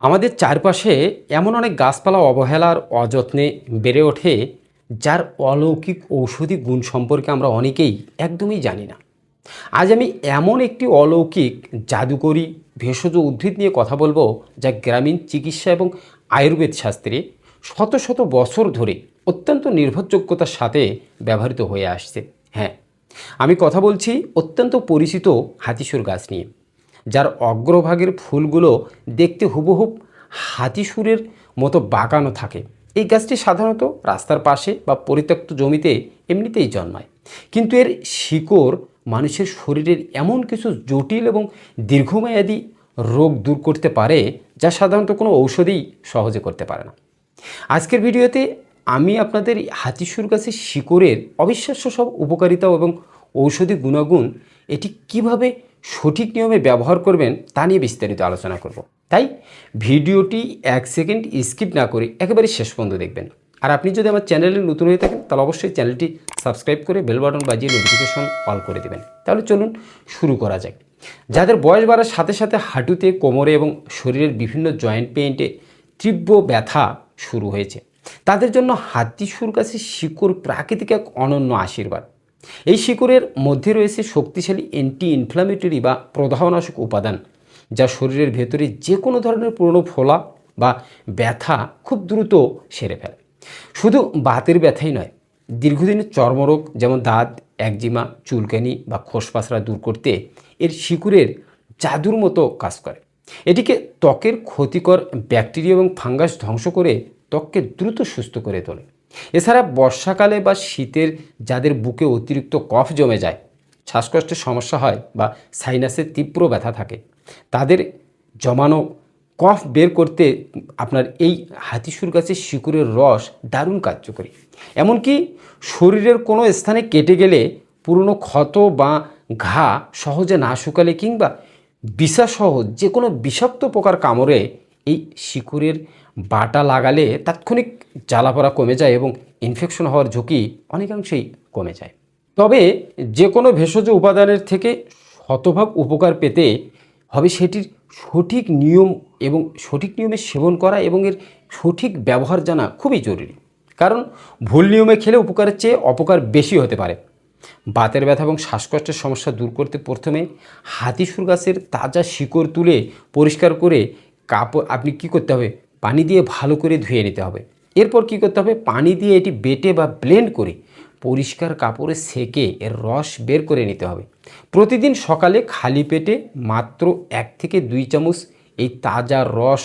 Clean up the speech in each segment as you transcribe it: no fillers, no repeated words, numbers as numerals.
আমাদের চারপাশে এমন অনেক গাছপালা অবহেলার অযত্নে বেড়ে ওঠে, যার অলৌকিক ঔষধি গুণ সম্পর্কে আমরা অনেকেই একদমই জানি না। আজ আমি এমন একটি অলৌকিক জাদুকরী ভেষজ উদ্ভিদ নিয়ে কথা বলবো, যা গ্রামীণ চিকিৎসা এবং আয়ুর্বেদ শাস্ত্রে শত শত বছর ধরে অত্যন্ত নির্ভরযোগ্যতার সাথে ব্যবহৃত হয়ে আসছে। হ্যাঁ, আমি কথা বলছি অত্যন্ত পরিচিত হাতিসুর গাছ নিয়ে, যার অগ্রভাগের ফুলগুলো দেখতে হুবহুব হাতিসুরের মতো বাঁকানো থাকে। এই গাছটি সাধারণত রাস্তার পাশে বা পরিত্যক্ত জমিতে এমনিতেই জন্মায়, কিন্তু এর শিকড় মানুষের শরীরের এমন কিছু জটিল এবং দীর্ঘমেয়াদী রোগ দূর করতে পারে, যা সাধারণত কোনো ঔষধই সহজে করতে পারে না। আজকের ভিডিওতে আমি আপনাদের হাতিসুর গাছের শিকড়ের অবিশ্বাস্য সব উপকারিতা এবং ঔষধি গুণাগুণ, এটি কিভাবে সঠিক নিয়মে ব্যবহার করবেন তা নিয়ে বিস্তারিত আলোচনা করব। তাই ভিডিওটি 1 সেকেন্ড স্কিপ না করে একেবারে শেষ পর্যন্ত দেখবেন। আর আপনি যদি আমার চ্যানেলে নতুন হয়ে থাকেন, তাহলে অবশ্যই চ্যানেলটি সাবস্ক্রাইব করে বেল বাটন বাজিয়ে নোটিফিকেশন অল করে দেবেন। তাহলে চলুন শুরু করা যাক। যাদের বয়স বাড়ার সাথে সাথে হাঁটুতে, কোমরে এবং শরীরের বিভিন্ন জয়েন্ট পেইন্টে তীব্র ব্যথা শুরু হয়েছে, তাদের জন্য হাতিসুর গাছের শিকড় প্রাকৃতিক এক অনন্য আশীর্বাদ। এই শিকড়ের মধ্যে রয়েছে শক্তিশালী অ্যান্টি ইনফ্ল্যামেটরি বা প্রদাহনাশক উপাদান, যা শরীরের ভেতরে যে কোনো ধরনের পুরনো ফোলা বা ব্যথা খুব দ্রুত সেরে ফেলে। শুধু বাতের ব্যথাই নয়, দীর্ঘদিনের চর্মরোগ যেমন দাঁত, একজিমা, চুলকানি বা খোসপাসরা দূর করতে এর শিকড়ের জাদুর মতো কাজ করে। এটিকে ত্বকের ক্ষতিকর ব্যাকটেরিয়া এবং ফাঙ্গাস ধ্বংস করে ত্বককে দ্রুত সুস্থ করে তোলে। এছাড়া বর্ষাকালে বা শীতের যাদের বুকে অতিরিক্ত কফ জমে যায়, শ্বাসকষ্টের সমস্যা হয় বা সাইনাসের তীব্র ব্যথা থাকে, তাদের জমানো কফ বের করতে আপনার এই হাতিসুর গাছের শিকড়ের রস দারুণ কার্যকরী। এমনকি শরীরের কোনো স্থানে কেটে গেলে পুরনো ক্ষত বা ঘা সহজে না শুকালে কিংবা বিষাসহ যে কোনো বিষাক্ত পোকার কামড়ে এই শিকড়ের বাটা লাগালে তাৎক্ষণিক জ্বালাপোড়া কমে যায় এবং ইনফেকশন হওয়ার ঝুঁকি অনেকাংশেই কমে যায়। তবে যে কোনো ভেষজ উপাদানের থেকে শতভাগ উপকার পেতে হবে সেটির সঠিক নিয়ম এবং সঠিক নিয়মে সেবন করা এবং এর সঠিক ব্যবহার জানা খুবই জরুরি। কারণ ভুল নিয়মে খেলে উপকারের চেয়ে অপকার বেশি হতে পারে। বাতের ব্যথা এবং শ্বাসকষ্টের সমস্যা দূর করতে প্রথমে হাতিসুর গাছের তাজা শিকড় তুলে পরিষ্কার করে কাপড় আপনি কী করতে হবে, পানি দিয়ে ভালো করে ধুয়ে নিতে হবে। এরপর কী করতে হবে, পানি দিয়ে এটি বেটে বা ব্লেন্ড করে পরিষ্কার কাপড়ে সেকে এর রস বের করে নিতে হবে। প্রতিদিন সকালে খালি পেটে মাত্র 1 থেকে 2 চামচ এই তাজা রস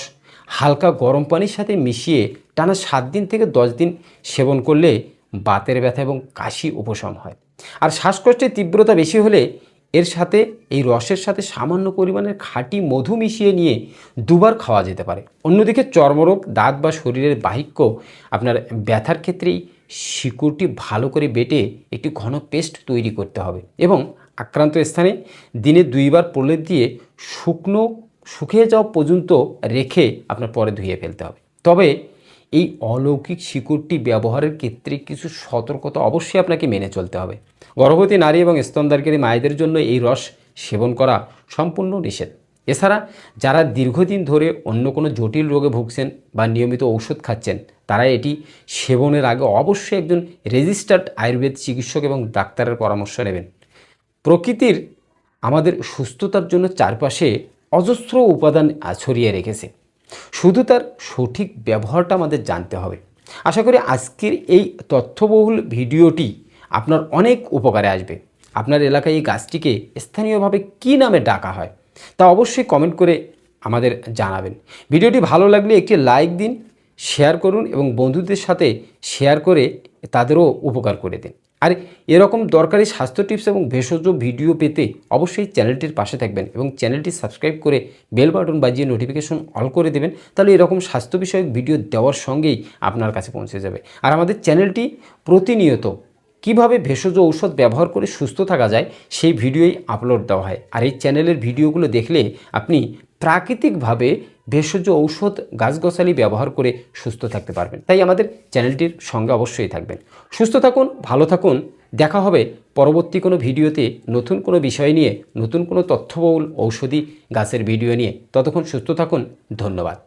হালকা গরম পানির সাথে মিশিয়ে টানা 7 দিন থেকে 10 দিন সেবন করলে বাতের ব্যথা এবং কাশি উপশম হয়। আর শ্বাসকষ্টের তীব্রতা বেশি হলে এর সাথে এই রসের সাথে সামান্য পরিমাণের খাঁটি মধু মিশিয়ে নিয়ে 2 বার খাওয়া যেতে পারে। অন্যদিকে চর্মরোগ, দাঁত বা শরীরের বাহিক্য আপনার ব্যথার ক্ষেত্রেই শিকড়টি ভালো করে বেটে একটি ঘন পেস্ট তৈরি করতে হবে এবং আক্রান্ত স্থানে দিনে 2 বার প্রলেপ দিয়ে শুকিয়ে যাওয়া পর্যন্ত রেখে আপনার পরে ধুয়ে ফেলতে হবে। তবে এই অলৌকিক শিকড়টি ব্যবহারের ক্ষেত্রে কিছু সতর্কতা অবশ্যই আপনাকে মেনে চলতে হবে। গর্ভবতী নারী এবং স্তনদানকারী মায়েদের জন্য এই রস সেবন করা সম্পূর্ণ নিষেধ। এছাড়া যারা দীর্ঘদিন ধরে অন্য কোনো জটিল রোগে ভুগছেন বা নিয়মিত ঔষধ খাচ্ছেন, তারা এটি সেবনের আগে অবশ্যই একজন রেজিস্টার্ড আয়ুর্বেদ চিকিৎসক এবং ডাক্তারের পরামর্শ নেবেন। প্রকৃতির আমাদের সুস্থতার জন্য চারপাশে অজস্র উপাদান ছড়িয়ে রেখেছে, শুধু তার সঠিক ব্যবহারটা আমাদের জানতে হবে। আশা করি আজকের এই তথ্যবহুল ভিডিওটি আপনার অনেক উপকারে আসবে। আপনার এলাকায় এই গাছটিকে স্থানীয়ভাবে কী নামে ডাকা হয় তা অবশ্যই কমেন্ট করে আমাদের জানাবেন। ভিডিওটি ভালো লাগলে একটি লাইক দিন, শেয়ার করুন এবং বন্ধুদের সাথে শেয়ার করে তাদেরও উপকার করে দিন। আর এরকম দরকারি স্বাস্থ্য টিপস এবং ভেষজ ভিডিও পেতে অবশ্যই চ্যানেলটির পাশে থাকবেন এবং চ্যানেলটি সাবস্ক্রাইব করে বেল বাটন বাজিয়ে নোটিফিকেশন অল করে দেবেন। তাহলে এরকম স্বাস্থ্য বিষয়ক ভিডিও দেওয়ার সঙ্গেই আপনার কাছে পৌঁছে যাবে। আর আমাদের চ্যানেলটি প্রতিনিয়ত কিভাবে ভেষজ ঔষধ ব্যবহার করে সুস্থ থাকা যায় সেই ভিডিওই আপলোড দেওয়া হয়। আর এই চ্যানেলের ভিডিওগুলো দেখলে আপনি প্রাকৃতিকভাবে ভেষজ ঔষধ গাছগাছালি ব্যবহার করে সুস্থ থাকতে পারবেন। তাই আমাদের চ্যানেলটির সঙ্গে অবশ্যই থাকবেন। সুস্থ থাকুন, ভালো থাকুন। দেখা হবে পরবর্তী কোনো ভিডিওতে নতুন কোনো বিষয় নিয়ে, নতুন কোনো তথ্যবহুল ঔষধি গাছের ভিডিও নিয়ে। ততক্ষণ সুস্থ থাকুন। ধন্যবাদ।